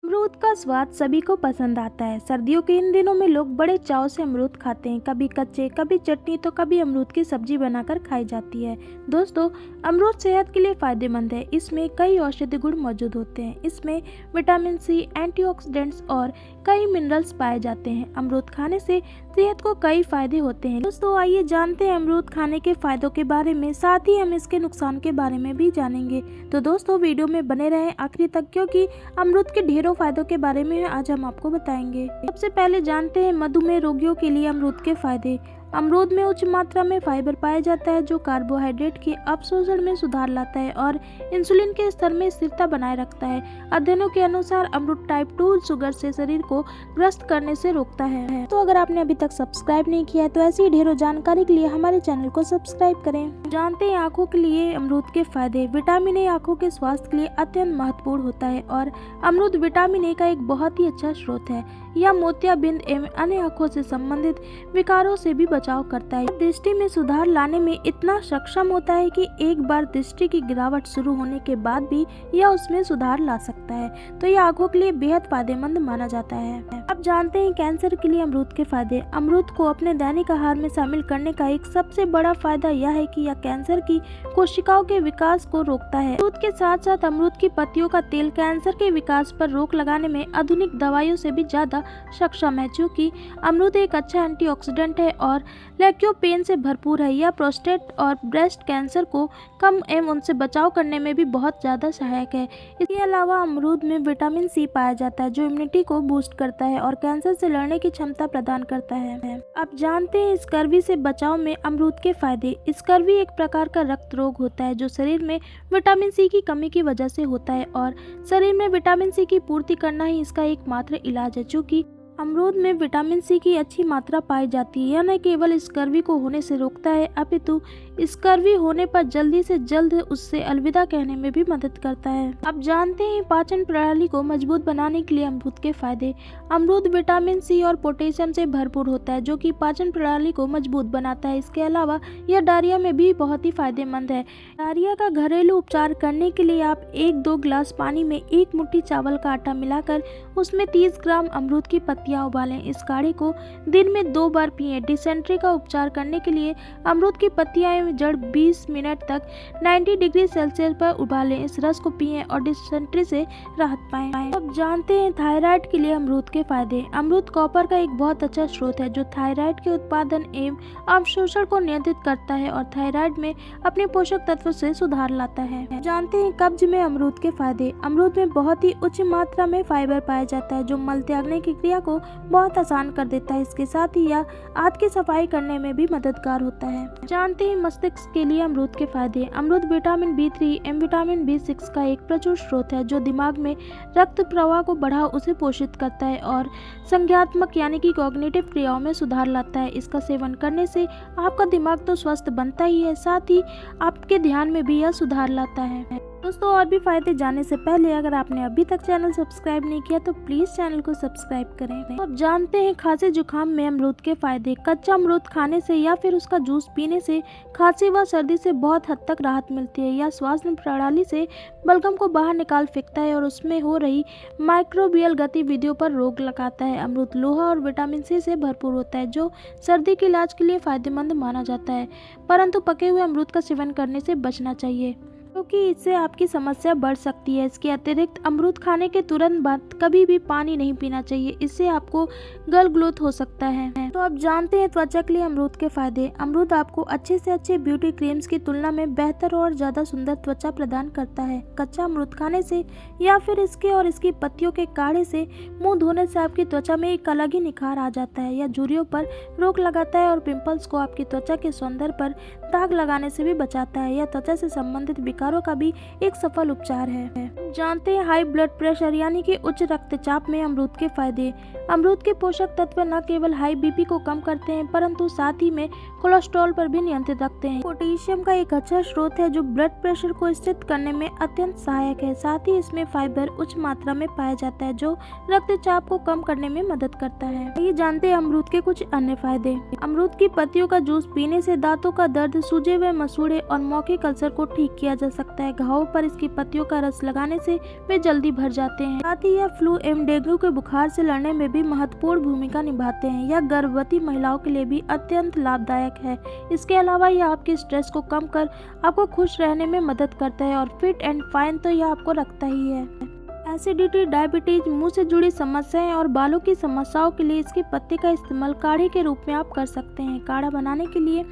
अमरूद का स्वाद सभी को पसंद आता है। सर्दियों के इन दिनों में लोग बड़े चाव से अमरूद खाते हैं। कभी कच्चे, कभी चटनी, तो कभी अमरूद की सब्जी बनाकर खाई जाती है। दोस्तों, अमरूद सेहत के लिए फायदेमंद है। इसमें कई औषधीय गुण मौजूद होते हैं। इसमें विटामिन सी, एंटीऑक्सीडेंट्स और कई मिनरल्स पाए जाते हैं। अमरूद खाने से सेहत को कई फायदे होते हैं। दोस्तों, आइए जानते हैं अमरूद खाने के फायदों के बारे में, साथ ही हम इसके नुकसान के बारे में भी जानेंगे। तो दोस्तों, वीडियो में बने रहें आखिरी तक, क्योंकि अमरूद के ढेरों फायदों के बारे में आज हम आपको बताएंगे। सबसे पहले जानते हैं मधुमेह रोगियों के लिए अमरूद के फायदे। अमरूद में उच्च मात्रा में फाइबर पाया जाता है, जो कार्बोहाइड्रेट के अवशोषण में सुधार लाता है और इंसुलिन के स्तर में स्थिरता बनाए रखता है। अध्ययनों के अनुसार अमरूद टाइप 2 शुगर से शरीर को ग्रस्त करने से रोकता है। तो अगर आपने अभी तक सब्सक्राइब नहीं किया है तो ऐसी ढेरों जानकारी के लिए हमारे चैनल को सब्सक्राइब करें। जानते हैं आँखों के लिए अमरूद के फायदे। विटामिन ए आँखों के स्वास्थ्य के लिए अत्यंत महत्वपूर्ण होता है और अमरूद विटामिन ए का एक बहुत ही अच्छा स्रोत है। यह मोतियाबिंद एवं अन्य आँखों से संबंधित विकारों से भी बचाव करता है। दृष्टि में सुधार लाने में इतना सक्षम होता है कि एक बार दृष्टि की गिरावट शुरू होने के बाद भी यह उसमें सुधार ला सकता है। तो यह आंखों के लिए बेहद फायदेमंद माना जाता है। अब जानते हैं कैंसर के लिए अमरूद के फायदे। अमरूद को अपने दैनिक आहार में शामिल करने का एक सबसे बड़ा फायदा यह है कि यह कैंसर की कोशिकाओं के विकास को रोकता है। अमरूद के साथ साथ अमरूद की पत्तियों का तेल कैंसर के विकास पर रोक लगाने में आधुनिक दवाइयों से भी ज्यादा सक्षम है। चूँकि अमरूद एक अच्छा एंटीऑक्सीडेंट है और ल्यूकोपेन से भरपूर है, यह प्रोस्टेट और ब्रेस्ट कैंसर को कम एवं उनसे बचाव करने में भी बहुत ज़्यादा सहायक है। इसके अलावा अमरूद में विटामिन सी पाया जाता है, जो इम्यूनिटी को बूस्ट करता है और कैंसर से लड़ने की क्षमता प्रदान करता है। अब जानते हैं स्कर्वी से बचाव में अमरूद के फायदे। स्कर्वी एक प्रकार का रक्त रोग होता है जो शरीर में विटामिन सी की कमी की वजह से होता है और शरीर में विटामिन सी की पूर्ति करना ही इसका एकमात्र इलाज है। चूँकि अमरूद में विटामिन सी की अच्छी मात्रा पाई जाती है, यह न केवल स्कर्वी को होने से रोकता है, अपितु स्कर्वी होने पर जल्दी से जल्द उससे अलविदा कहने में भी मदद करता है। अब जानते हैं पाचन प्रणाली को मजबूत बनाने के लिए अमरूद के फायदे। अमरूद विटामिन सी और पोटेशियम से भरपूर होता है, जो कि पाचन प्रणाली को मजबूत बनाता है। इसके अलावा यह डायरिया में भी बहुत ही फायदेमंद है। डायरिया का घरेलू उपचार करने के लिए आप 1-2 गिलास पानी में 1 मुट्ठी चावल का आटा मिलाकर उसमें 30 ग्राम अमरूद की पत्तियां उबालें। इस काढ़े को दिन में 2 बार पिएं। डिसेंट्री का उपचार करने के लिए अमरूद की पत्तियां एवं जड़ 20 मिनट तक 90 डिग्री सेल्सियस पर उबालें। इस रस को पिएं और डिसेंट्री से राहत पाएं। अब जानते हैं थायराइड के लिए अमरूद के फायदे। अमरूद कॉपर का एक बहुत अच्छा स्रोत है, जो थायराइड के उत्पादन एवं अवशोषण को नियंत्रित करता है और थायराइड में अपने पोषक तत्व से सुधार लाता है। जानते हैं कब्ज में अमरूद के फायदे। अमरूद में बहुत ही उच्च मात्रा में फाइबर पाया जाता है, जो मल त्यागने की क्रिया को बहुत आसान कर देता है। इसके साथ ही यह आंत की सफाई करने में भी मददगार होता है। जानते हैं मस्तिष्क के लिए अमरूद के फायदे। अमरूद विटामिन B3 एवं विटामिन B6 का एक प्रचुर स्रोत है, जो दिमाग में रक्त प्रवाह को बढ़ा उसे पोषित करता है और संज्ञानात्मक यानी कि कॉग्निटिव क्रियाओं में सुधार लाता है। इसका सेवन करने से आपका दिमाग तो स्वस्थ बनता ही है, साथ ही आपके ध्यान में भी यह सुधार लाता है। दोस्तों, और भी फायदे जानने से पहले अगर आपने अभी तक चैनल सब्सक्राइब नहीं किया तो प्लीज चैनल को सब्सक्राइब करें। तो अब जानते हैं खांसी जुकाम में अमरूद के फायदे। कच्चा अमरूद खाने से या फिर उसका जूस पीने से खांसी व सर्दी से बहुत हद तक राहत मिलती है। यह श्वास प्रणाली से बलगम को बाहर निकाल फेंकता है और उसमें हो रही माइक्रोबियल गतिविधियों पर रोक लगाता है। अमरूद लोहा और विटामिन सी से भरपूर होता है, जो सर्दी के इलाज के लिए फायदेमंद माना जाता है, परंतु पके हुए अमरूद का सेवन करने से बचना चाहिए, क्योंकि इससे आपकी समस्या बढ़ सकती है। इसके अतिरिक्त अमरूद खाने के तुरंत बाद कभी भी पानी नहीं पीना चाहिए, इससे आपको गलग्लोथ हो सकता है। तो अब जानते हैं त्वचा के लिए अमरूद के फायदे। अमरूद आपको अच्छे से अच्छे ब्यूटी क्रीम्स की तुलना में बेहतर और ज्यादा सुंदर त्वचा प्रदान करता है। कच्चा अमरूद खाने से या फिर इसके और इसकी पत्तियों के काढ़े से मुंह धोने से आपकी त्वचा में एक अलग ही निखार आ जाता है। यह झुर्रियों पर रोक लगाता है और पिंपल्स को आपकी त्वचा के सौंदर्य पर दाग लगाने से भी बचाता है। यह त्वचा से संबंधित विकारों का भी एक सफल उपचार है। जानते हैं हाई ब्लड प्रेशर यानी कि उच्च रक्तचाप में अमरूद के फायदे। अमरूद के पोषक तत्व न केवल हाई बीपी को कम करते हैं, परंतु साथ ही में कोलेस्ट्रॉल पर भी नियंत्रित रखते हैं। पोटेशियम का एक अच्छा स्रोत है, जो ब्लड प्रेशर को स्थिर करने में अत्यंत सहायक है। साथ ही इसमें फाइबर उच्च मात्रा में पाया जाता है, जो रक्तचाप को कम करने में मदद करता है। ये जानते हैं अमरूद के कुछ अन्य फायदे। अमरूद की पत्तियों का जूस पीने से दांतों का दर्द दर्द, सूजे हुए मसूड़े और मौखिक अल्सर को ठीक किया जा सकता है। घावों पर इसकी पत्तियों का रस लगाने से वे जल्दी भर जाते हैं। साथ ही यह फ्लू एवं डेंगू के बुखार से लड़ने में भी महत्वपूर्ण भूमिका निभाते हैं। यह गर्भवती महिलाओं के लिए भी अत्यंत लाभदायक है। इसके अलावा यह आपके स्ट्रेस को कम कर आपको खुश रहने में मदद करता है और फिट एंड फाइन तो यह आपको रखता ही है। एसिडिटी, डायबिटीज, मुंह से जुड़ी समस्याएं और बालों की समस्याओं के लिए इसके पत्ते का इस्तेमाल काढ़े के रूप में आप कर सकते हैं। काढ़ा बनाने के लिए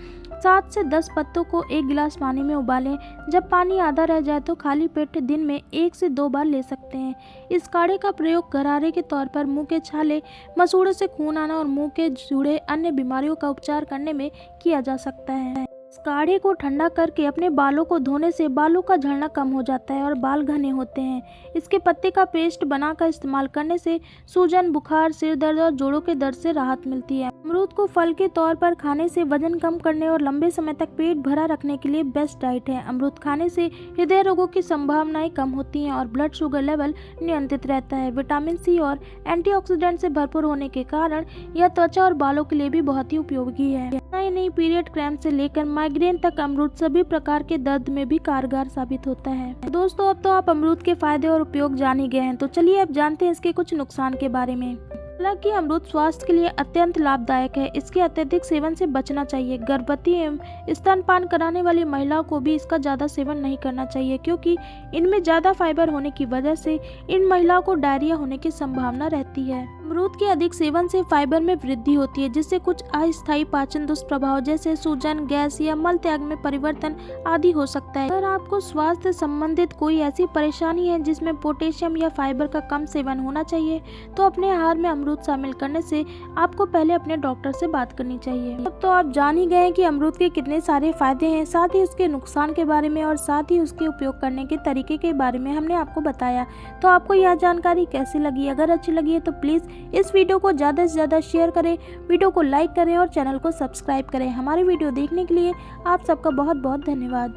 7 से 10 पत्तों को 1 गिलास पानी में उबालें। जब पानी आधा रह जाए तो खाली पेट दिन में 1 से 2 बार ले सकते हैं। इस काढ़े का प्रयोग गरारे के तौर पर मुंह के छाले, मसूड़े से खून आना और मुंह के जुड़े अन्य बीमारियों का उपचार करने में किया जा सकता है। इस काढ़े को ठंडा करके अपने बालों को धोने से बालों का झड़ना कम हो जाता है और बाल घने होते हैं। इसके पत्ते का पेस्ट बनाकर इस्तेमाल करने से सूजन, बुखार, सिर दर्द और जोड़ों के दर्द से राहत मिलती है। अमरूद को फल के तौर पर खाने से वजन कम करने और लंबे समय तक पेट भरा रखने के लिए बेस्ट डाइट है। अमरूद खाने से हृदय रोगों की संभावनाएं कम होती हैं और ब्लड शुगर लेवल नियंत्रित रहता है। विटामिन सी और एंटीऑक्सीडेंट से भरपूर होने के कारण यह त्वचा और बालों के लिए भी बहुत ही उपयोगी है। नई पीरियड क्रैम्प से लेकर माइग्रेन तक अमरूद सभी प्रकार के दर्द में भी कारगर साबित होता है। दोस्तों, अब तो आप अमरूद के फायदे और उपयोग जान ही गए हैं, तो चलिए अब जानते हैं इसके कुछ नुकसान के बारे में। हालांकि अमरूद स्वास्थ्य के लिए अत्यंत लाभदायक है, इसके अत्यधिक सेवन से बचना चाहिए। गर्भवती एवं स्तनपान कराने वाली महिलाओं को भी इसका ज़्यादा सेवन नहीं करना चाहिए, क्योंकि इनमें ज़्यादा फाइबर होने की वजह से इन महिलाओं को डायरिया होने की संभावना रहती है। अमरूद के अधिक सेवन से फाइबर में वृद्धि होती है, जिससे कुछ अस्थायी पाचन दुष्प्रभाव जैसे सूजन, गैस या मल त्याग में परिवर्तन आदि हो सकता है। अगर आपको स्वास्थ्य संबंधित कोई ऐसी परेशानी है जिसमें पोटेशियम या फाइबर का कम सेवन होना चाहिए, तो अपने आहार में अमरूद शामिल करने से आपको पहले अपने डॉक्टर से बात करनी चाहिए। अब तो आप जान ही गए हैं कि अमरूद के कितने सारे फायदे हैं, साथ ही उसके नुकसान के बारे में और साथ ही उसके उपयोग करने के तरीके के बारे में हमने आपको बताया। तो आपको यह जानकारी कैसी लगी? अगर अच्छी लगी है तो प्लीज़ इस वीडियो को ज़्यादा से ज़्यादा शेयर करें, वीडियो को लाइक करें और चैनल को सब्सक्राइब करें। हमारे वीडियो देखने के लिए आप सबका बहुत बहुत धन्यवाद।